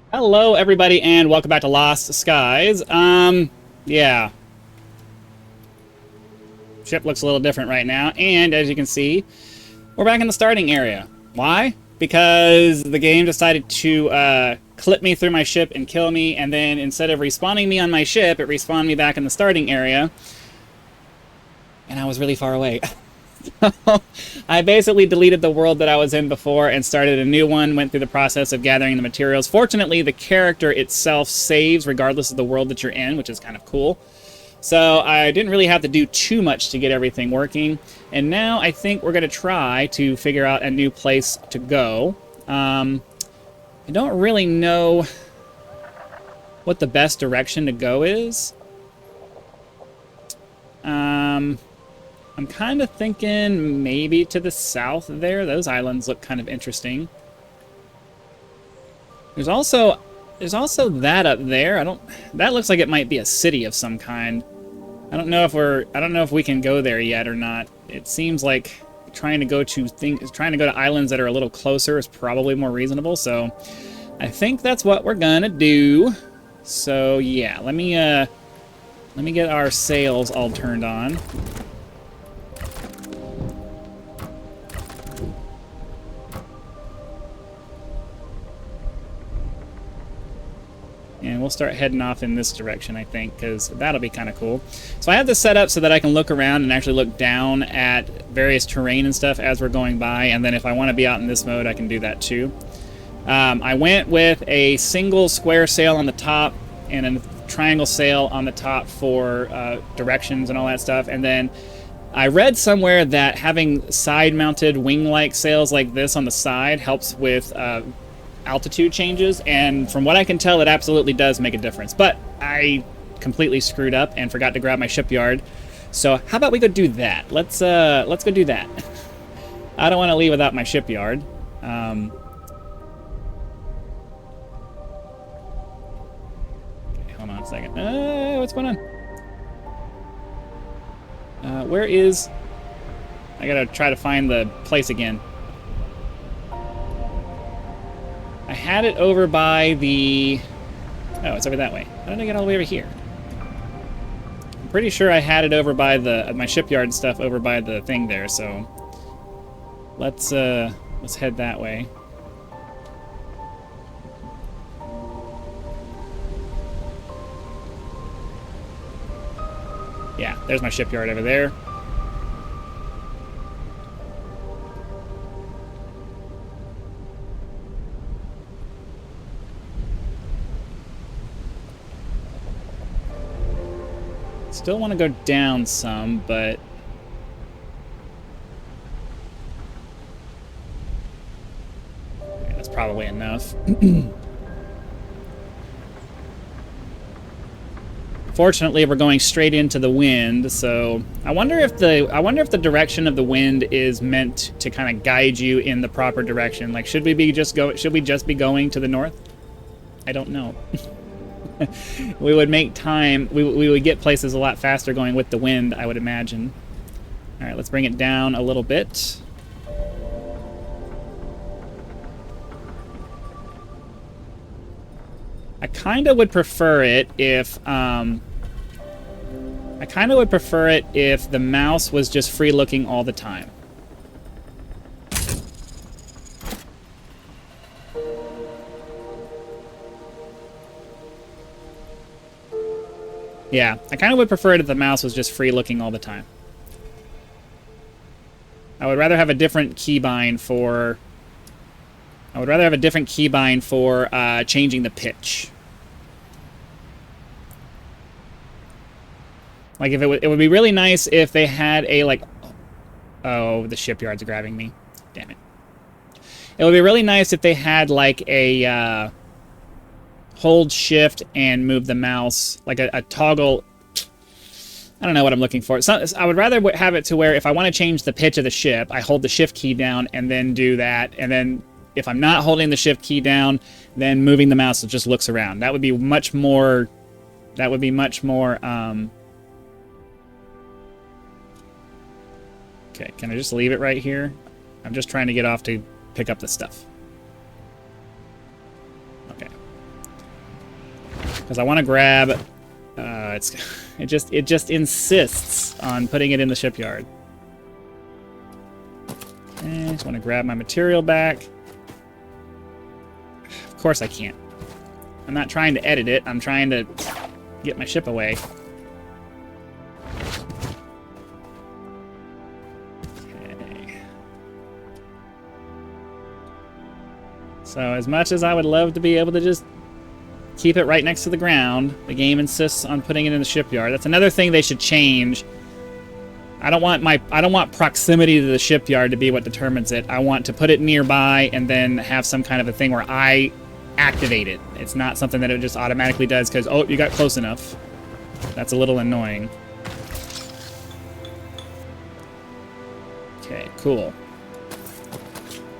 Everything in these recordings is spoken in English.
Hello, everybody, and welcome back to Lost Skies. Yeah, ship looks a little different right now, and as you can see, we're back in the starting area. Why? Because the game decided to clip me through my ship and kill me, and then instead of respawning me on my ship, it respawned me back in the starting area, and I was really far away. I basically deleted the world that I was in before and started a new one, went through the process of gathering the materials. Fortunately, the character itself saves regardless of the world that you're in, which is kind of cool. So I didn't really have to do too much to get everything working. And now I think we're going to try to figure out a new place to go. I don't really know what the best direction to go is. I'm kind of thinking maybe to the south there. Those islands look kind of interesting. There's also that up there. That looks like it might be a city of some kind. I don't know if we can go there yet or not. It seems like trying to go to islands that are a little closer is probably more reasonable. So I think that's what we're gonna do. So yeah, let me get our sails all turned on. And we'll start heading off in this direction, I think, because that'll be kind of cool. So I have this set up so that I can look around and actually look down at various terrain and stuff as we're going by. And then if I want to be out in this mode, I can do that too. I went with a single square sail on the top and a triangle sail on the top for directions and all that stuff. And then I read somewhere that having side-mounted wing-like sails like this on the side helps with altitude changes, and from what I can tell, it absolutely does make a difference. But I completely screwed up and forgot to grab my shipyard. So how about we go do that? Let's go do that. I don't want to leave without my shipyard. Okay, hold on a second. What's going on? Where is? I gotta try to find the place again. I had it over by the... Oh, it's over that way. How did I get all the way over here? I'm pretty sure I had it over by my shipyard and stuff over by the thing there, so... Let's head that way. Yeah, there's my shipyard over there. Still want to go down some, but... Okay, that's probably enough. Fortunately, we're going straight into the wind, so I wonder if the direction of the wind is meant to kind of guide you in the proper direction. Like, should we just be going to the north? I don't know. We would make time. We would get places a lot faster going with the wind, I would imagine. All right, let's bring it down a little bit. I kind of would prefer it if the mouse was just free looking all the time. Yeah, I kind of would prefer it if the mouse was just free looking all the time. I would rather have a different keybind for... changing the pitch. Like, if it would be really nice if they had a, like... Oh, the shipyard's grabbing me. Damn it. It would be really nice if they had, like, a... hold shift and move the mouse, like a toggle. I don't know what I'm looking for. So I would rather have it to where if I want to change the pitch of the ship, I hold the shift key down and then do that. And then if I'm not holding the shift key down, then moving the mouse just looks around. That would be much more... Okay, can I just leave it right here? I'm just trying to get off to pick up the stuff. Okay. Because I want to grab... it just insists on putting it in the shipyard. Okay, just want to grab my material back. Of course I can't. I'm not trying to edit it. I'm trying to get my ship away. Okay. So as much as I would love to be able to just keep it right next to the ground, the game insists on putting it in the shipyard. That's another thing they should change. I don't want proximity to the shipyard to be what determines it. I want to put it nearby and then have some kind of a thing where I activate it. It's not something that it just automatically does because, oh, you got close enough. That's a little annoying. Okay, cool.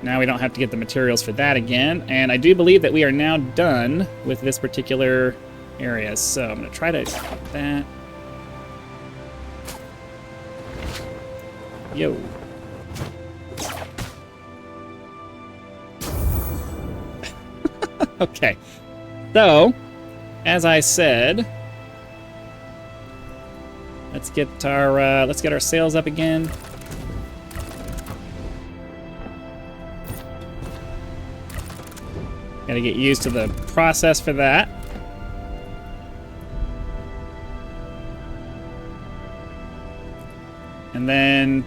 Now we don't have to get the materials for that again. And I do believe that we are now done with this particular area. So I'm going to try to get that. Yo. Okay. So, as I said, let's get our sails up again. Gotta get used to the process for that. And then...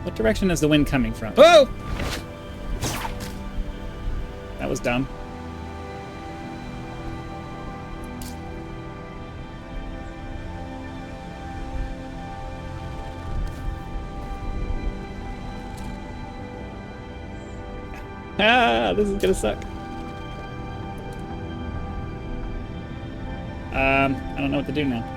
what direction is the wind coming from? Oh! That was dumb. Ah, this is gonna suck. I don't know what to do now.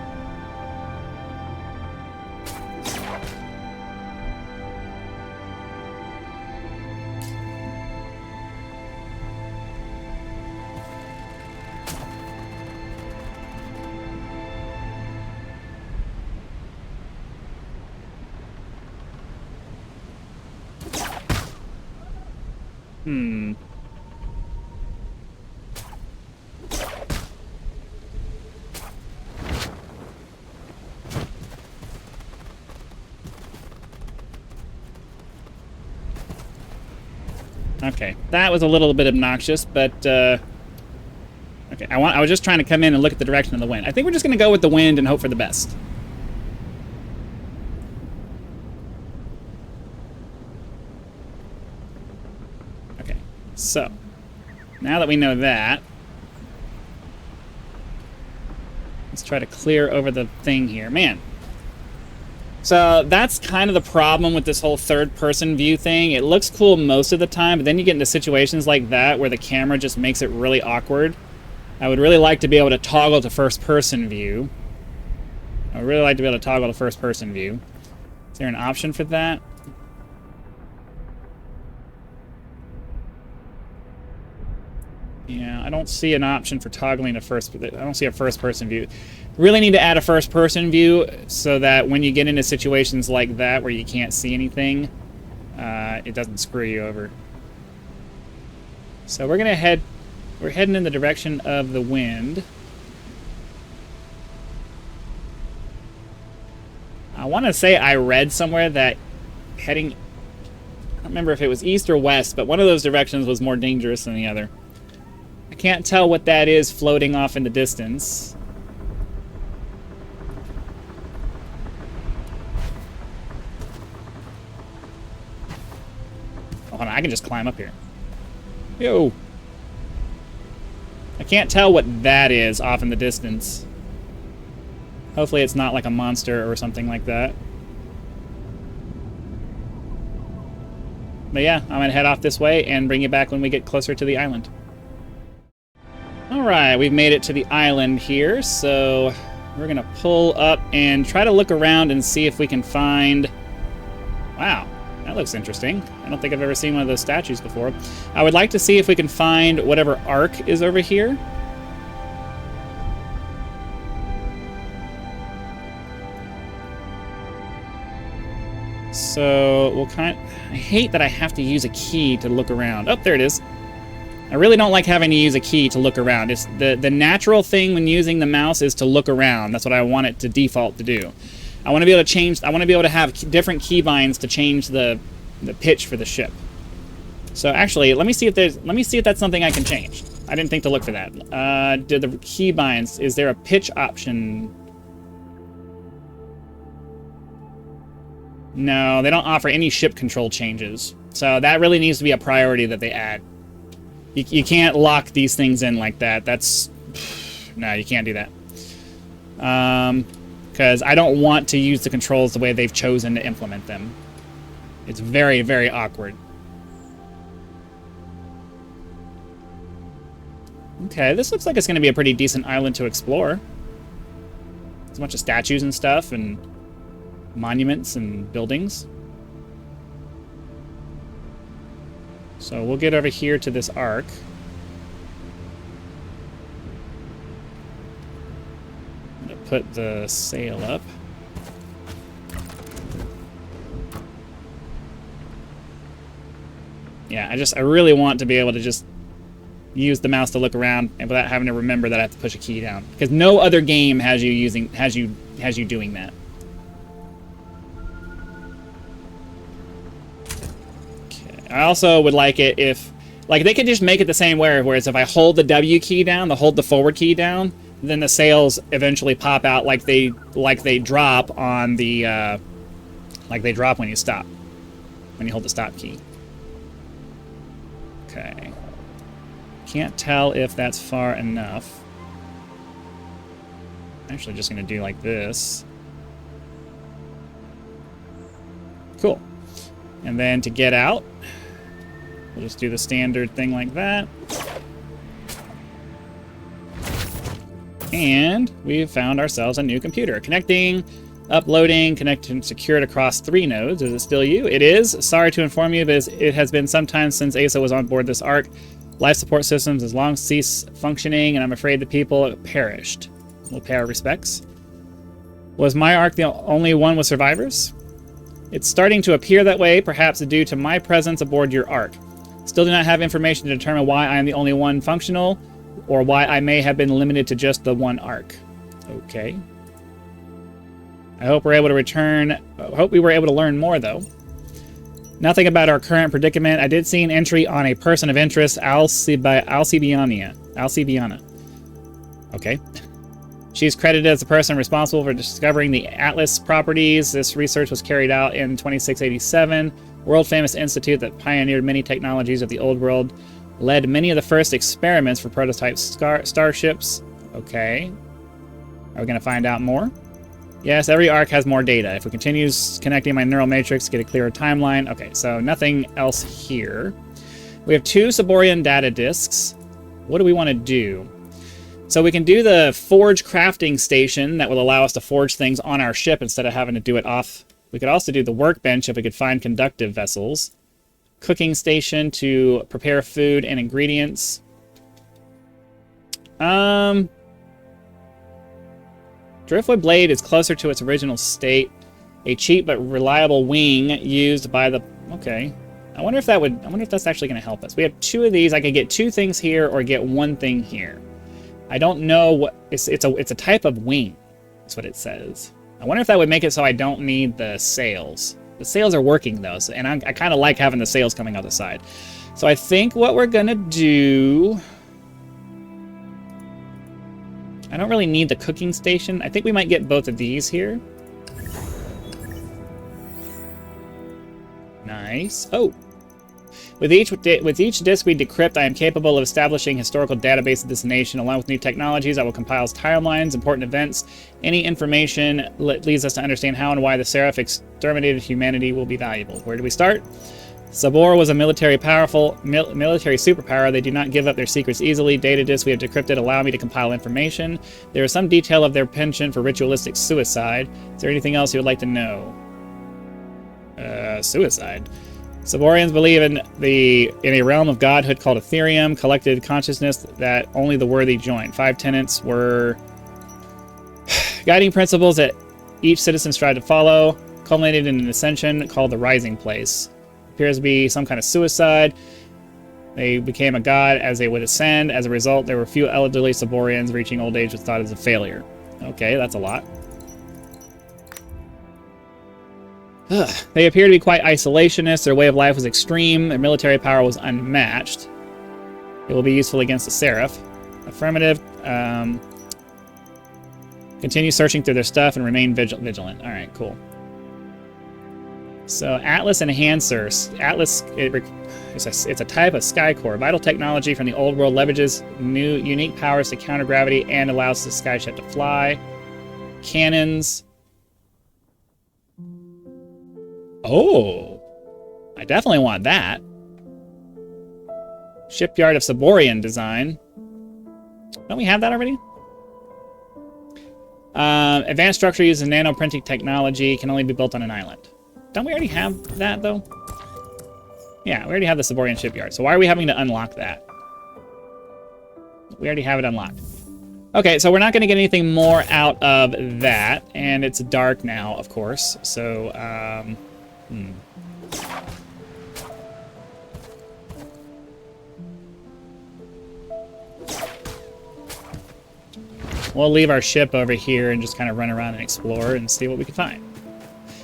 Okay, that was a little bit obnoxious, but okay. I was just trying to come in and look at the direction of the wind. I think we're just going to go with the wind and hope for the best. Okay, so now that we know that, let's try to clear over the thing here. Man. So that's kind of the problem with this whole third-person view thing. It looks cool most of the time, but then you get into situations like that where the camera just makes it really awkward. I would really like to be able to toggle to first-person view. I would really like to be able to toggle to first-person view. Is there an option for that? Yeah, I don't see an option for toggling to I don't see a first-person view. Really need to add a first-person view so that when you get into situations like that where you can't see anything, it doesn't screw you over. So we're heading in the direction of the wind. I want to say I read somewhere that heading, I don't remember if it was east or west, but one of those directions was more dangerous than the other. I can't tell what that is floating off in the distance. Oh, hold on, I can just climb up here. Yo! I can't tell what that is off in the distance. Hopefully it's not like a monster or something like that. But yeah, I'm gonna head off this way and bring you back when we get closer to the island. Alright, we've made it to the island here, so we're gonna pull up and try to look around and see if we can find... Wow, that looks interesting. I don't think I've ever seen one of those statues before. I would like to see if we can find whatever ark is over here. So, we'll I hate that I have to use a key to look around. Oh, there it is. I really don't like having to use a key to look around. It's the natural thing when using the mouse is to look around. That's what I want it to default to do. I want to be able to change. I want to be able to have different keybinds to change the pitch for the ship. So actually, let me see if that's something I can change. I didn't think to look for that. Do the keybinds? Is there a pitch option? No, they don't offer any ship control changes. So that really needs to be a priority that they add. You can't lock these things in like that. That's... No, you can't do that. Because I don't want to use the controls the way they've chosen to implement them. It's very, very awkward. Okay, this looks like it's going to be a pretty decent island to explore. There's a bunch of statues and stuff, and monuments and buildings. So we'll get over here to this arc. I'm going to put the sail up. Yeah, I really want to be able to just use the mouse to look around and without having to remember that I have to push a key down. Because no other game has you doing that. I also would like it if, like, they could just make it the same way, whereas if I hold the W key down, hold the forward key down, then the sails eventually pop out like they drop on the, like they drop when you stop, when you hold the stop key. Okay. Can't tell if that's far enough. I'm actually just going to do like this. Cool. And then to get out, we'll just do the standard thing like that. And we've found ourselves a new computer. Connecting, uploading, connecting, secured across 3 nodes. Is it still you? It is. Sorry to inform you, but it has been some time since Asa was on board this ark. Life support systems has long ceased functioning, and I'm afraid the people perished. We'll pay our respects. Was my ark the only one with survivors? It's starting to appear that way, perhaps due to my presence aboard your ark. Still do not have information to determine why I am the only one functional, or why I may have been limited to just the one ark. Okay. I hope we were able to learn more, though. Nothing about our current predicament. I did see an entry on a person of interest, Alcibiana. Okay. She's credited as the person responsible for discovering the Atlas properties. This research was carried out in 2687. World-famous institute that pioneered many technologies of the old world, led many of the first experiments for prototype starships. Okay. Are we going to find out more? Yes, every arc has more data. If we continue connecting my neural matrix, get a clearer timeline. Okay, so nothing else here. We have 2 Saborian data disks. What do we want to do? So we can do the forge crafting station that will allow us to forge things on our ship instead of having to do it off. We could also do the workbench if we could find conductive vessels. Cooking station to prepare food and ingredients. Driftwood blade is closer to its original state. A cheap but reliable wing used by the... Okay. I wonder if that's actually going to help us. We have 2 of these. I could get 2 things here or get 1 thing here. I don't know what... It's a type of wing. That's what it says. I wonder if that would make it so I don't need the sails. The sails are working, though, and I kind of like having the sails coming out the side. So I think what we're going to do... I don't really need the cooking station. I think we might get both of these here. Nice. Oh! With each disk we decrypt, I am capable of establishing historical database of this nation. Along with new technologies, I will compile timelines, important events, any information that leads us to understand how and why the Seraph exterminated humanity will be valuable. Where do we start? Sabor was a military superpower. They do not give up their secrets easily. Data disks we have decrypted allow me to compile information. There is some detail of their penchant for ritualistic suicide. Is there anything else you would like to know? Suicide. Saborians believe in a realm of godhood called Ethereum, collected consciousness that only the worthy join. 5 tenets were guiding principles that each citizen strived to follow, culminated in an ascension called the Rising Place. Appears to be some kind of suicide. They became a god as they would ascend. As a result, there were few elderly Saborians. Reaching old age was thought as a failure. Okay, that's a lot. Ugh. They appear to be quite isolationist. Their way of life was extreme. Their military power was unmatched. It will be useful against the Seraph. Affirmative. Continue searching through their stuff and remain vigilant. All right, cool. So Atlas Enhancer. Atlas, it's a type of sky core. Vital technology from the old world leverages new unique powers to counter gravity and allows the skyship to fly. Cannons. Oh, I definitely want that. Shipyard of Saborian design. Don't we have that already? Advanced structure uses nano-printing technology. Can only be built on an island. Don't we already have that, though? Yeah, we already have the Saborian shipyard. So why are we having to unlock that? We already have it unlocked. Okay, so we're not going to get anything more out of that. And it's dark now, of course. So, We'll leave our ship over here and just kind of run around and explore and see what we can find.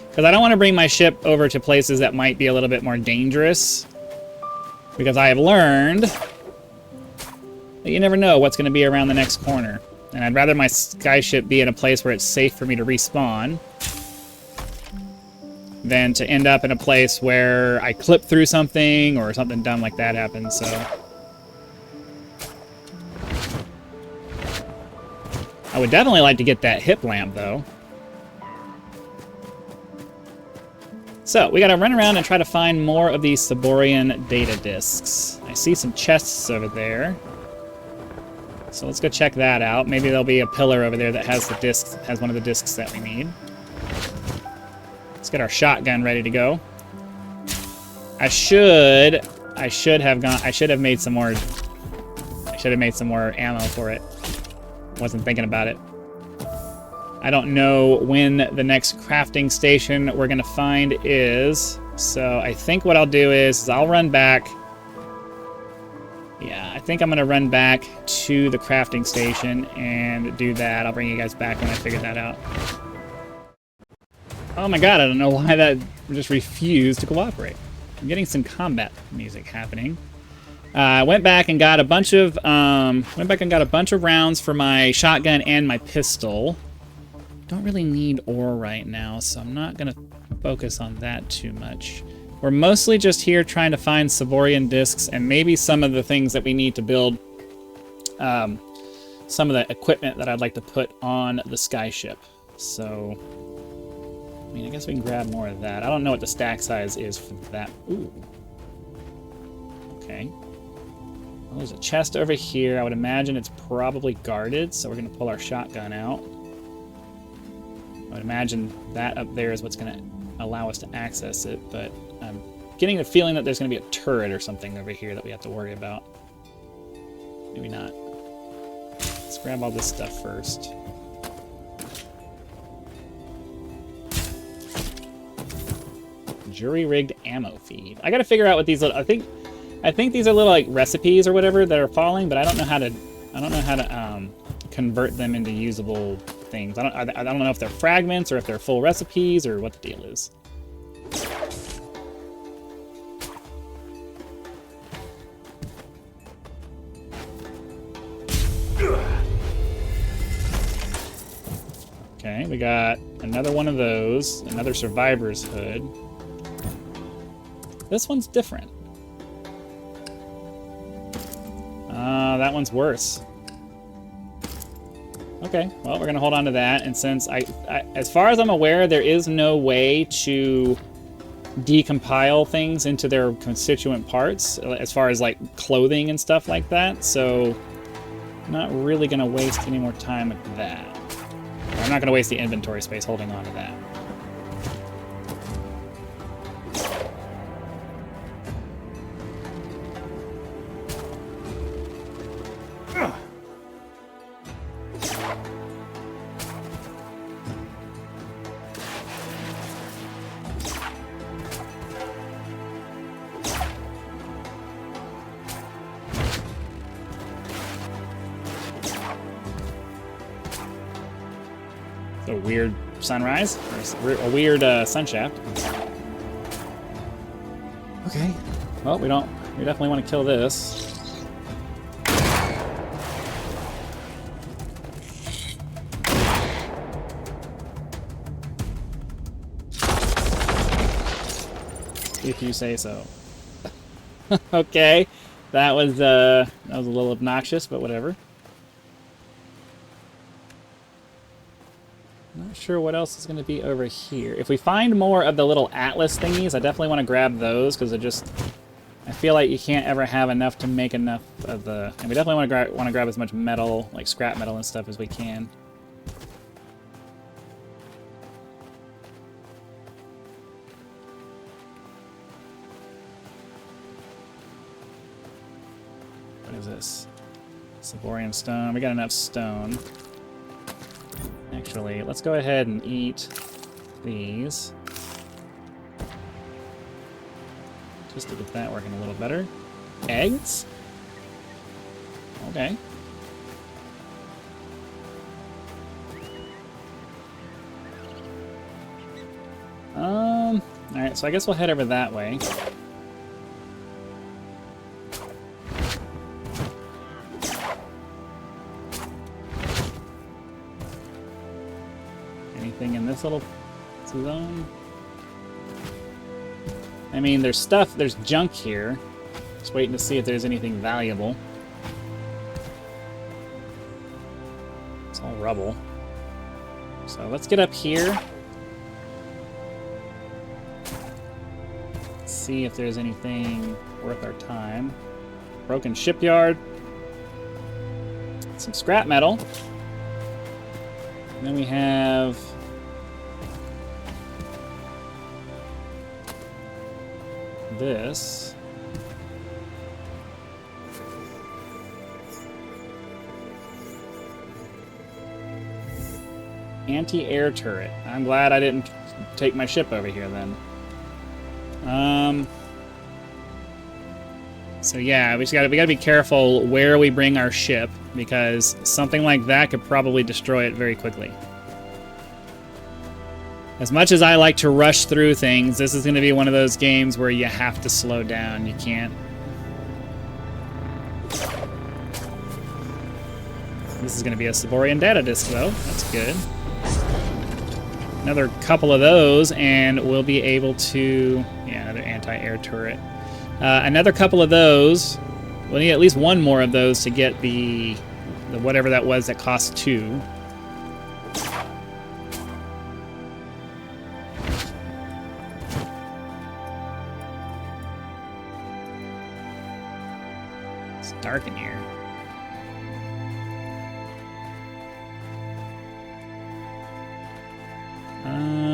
Because I don't want to bring my ship over to places that might be a little bit more dangerous. Because I have learned that you never know what's going to be around the next corner. And I'd rather my skyship be in a place where it's safe for me to respawn than to end up in a place where I clip through something or something dumb like that happens. So I would definitely like to get that hip lamp, though. So, we gotta run around and try to find more of these Saborian data discs. I see some chests over there. So let's go check that out. Maybe there'll be a pillar over there that has the discs, has one of the discs that we need. Let's get our shotgun ready to go. I should have made some more ammo for it. Wasn't thinking about it. I don't know when the next crafting station we're gonna find is, so I think what I'll do is I'll run back. Yeah, I think I'm gonna run back to the crafting station and do that. I'll bring you guys back when I figure that out. Oh my god, I don't know why that just refused to cooperate. I'm getting some combat music happening. I went back and got a bunch of rounds for my shotgun and my pistol. Don't really need ore right now, so I'm not gonna focus on that too much. We're mostly just here trying to find Saborian discs and maybe some of the things that we need to build, some of the equipment that I'd like to put on the skyship. So, I mean, I guess we can grab more of that. I don't know what the stack size is for that. Ooh. Okay. Well, there's a chest over here. I would imagine it's probably guarded, so we're going to pull our shotgun out. I would imagine that up there is what's going to allow us to access it, but I'm getting the feeling that there's going to be a turret or something over here that we have to worry about. Maybe not. Let's grab all this stuff first. Jury-rigged ammo feed. I got to figure out what these little... I think these are little like recipes or whatever that are falling, but I don't know how to convert them into usable things. I don't know if they're fragments or if they're full recipes or what the deal is. Okay, we got another one of those, another survivor's hood. This one's different. That one's worse. Okay, well, we're gonna hold on to that, and since as far as I'm aware, there is no way to decompile things into their constituent parts, as far as like clothing and stuff like that, so I'm not really gonna waste any more time with that. I'm not gonna waste the inventory space holding on to that. It's a weird sunrise, or a weird sun shaft. Okay. Well, we definitely want to kill this. If you say so. Okay. That was a little obnoxious, but whatever. Not sure what else is going to be over here. If we find more of the little atlas thingies, I definitely want to grab those, because I feel like you can't ever have enough to make enough of the... And we definitely want to grab as much metal, like scrap metal and stuff, as we can. What is this? Saborian stone. We got enough stone. Actually, let's go ahead and eat these. Just to get that working a little better. Eggs? Okay. Alright, so I guess we'll head over that way. Anything in this little zone? I mean, there's junk here. Just waiting to see if there's anything valuable. It's all rubble. So let's get up here. See if there's anything worth our time. Broken shipyard. Some scrap metal. And then we have... this. Anti-air turret. I'm glad I didn't take my ship over here then. So yeah, we gotta be careful where we bring our ship, because something like that could probably destroy it very quickly. As much as I like to rush through things, this is going to be one of those games where you have to slow down. You can't. This is going to be a Saborian data disk, though. That's good. Another couple of those, and we'll be able to... Yeah, another anti-air turret. Another couple of those. We'll need at least one more of those to get the whatever that was that cost 2. Dark in here.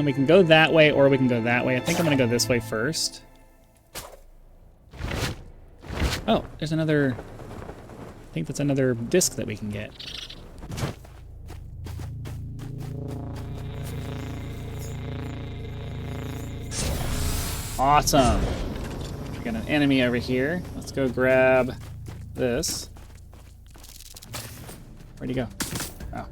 We can go that way, or we can go that way. I think I'm gonna go this way first. Oh, there's another... I think that's another disc that we can get. Awesome. We got an enemy over here. Let's go grab this. Where'd he go? Oh.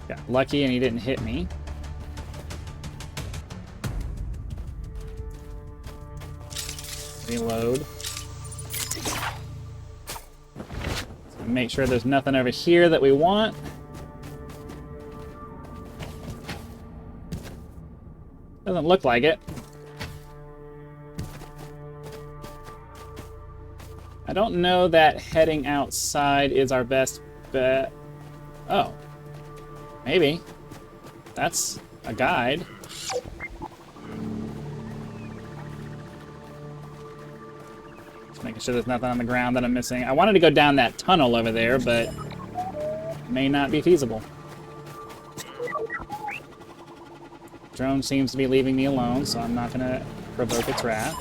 Got lucky and he didn't hit me. Reload. So make sure there's nothing over here that we want. Doesn't look like it. I don't know that heading outside is our best bet. Oh. Maybe. That's a guide. Just making sure there's nothing on the ground that I'm missing. I wanted to go down that tunnel over there, but it may not be feasible. Drone seems to be leaving me alone, so I'm not going to provoke its wrath.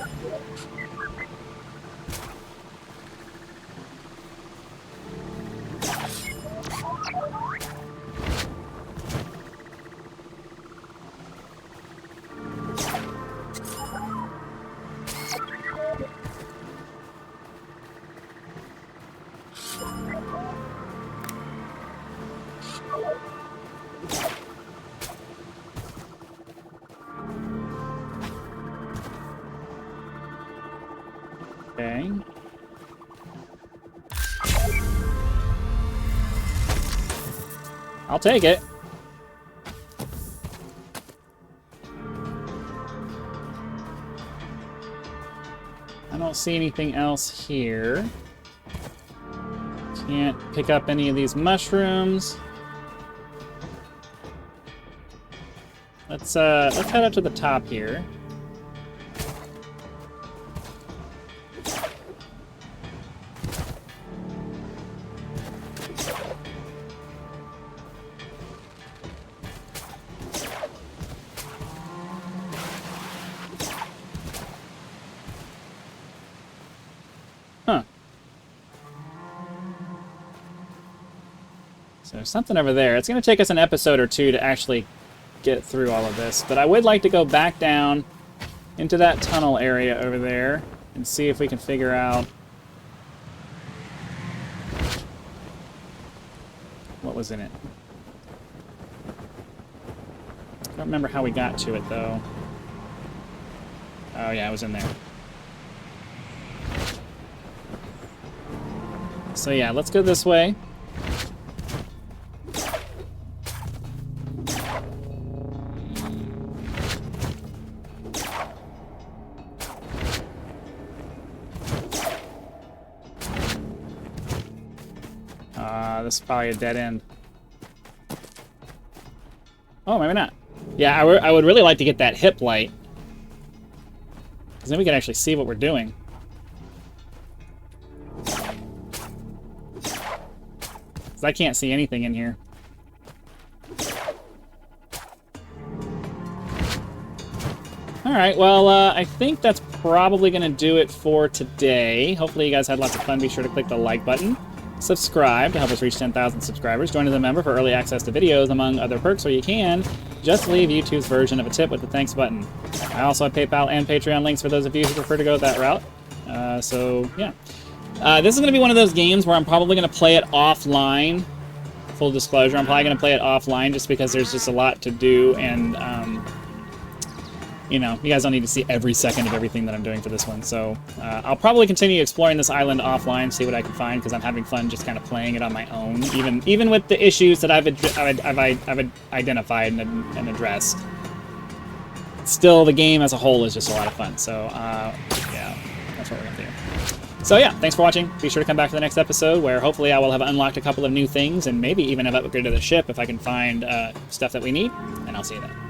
Okay. I'll take it. I don't see anything else here. Can't pick up any of these mushrooms. Let's head up to the top here. Huh. So there's something over there. It's going to take us an episode or two to actually get through all of this, but I would like to go back down into that tunnel area over there and see if we can figure out what was in it. I don't remember how we got to it, though. Oh, yeah, it was in there. So, yeah, let's go this way. This is probably a dead end. Oh, maybe not. Yeah, I would really like to get that hip light, because then we can actually see what we're doing. Because I can't see anything in here. Alright, well, I think that's probably going to do it for today. Hopefully you guys had lots of fun. Be sure to click the like button. Subscribe to help us reach 10,000 subscribers. Join as a member for early access to videos, among other perks, or you can just leave YouTube's version of a tip with the thanks button. I also have PayPal and Patreon links for those of you who prefer to go that route. So, yeah. This is going to be one of those games where I'm probably going to play it offline. Full disclosure, I'm probably going to play it offline just because there's just a lot to do, and you know, you guys don't need to see every second of everything that I'm doing for this one. So I'll probably continue exploring this island offline, see what I can find, because I'm having fun just kind of playing it on my own, even with the issues that I've identified and addressed. Still, the game as a whole is just a lot of fun. So yeah, that's what we're gonna do. So yeah, thanks for watching. Be sure to come back for the next episode, where hopefully I will have unlocked a couple of new things, and maybe even have upgraded the ship if I can find stuff that we need. And I'll see you then.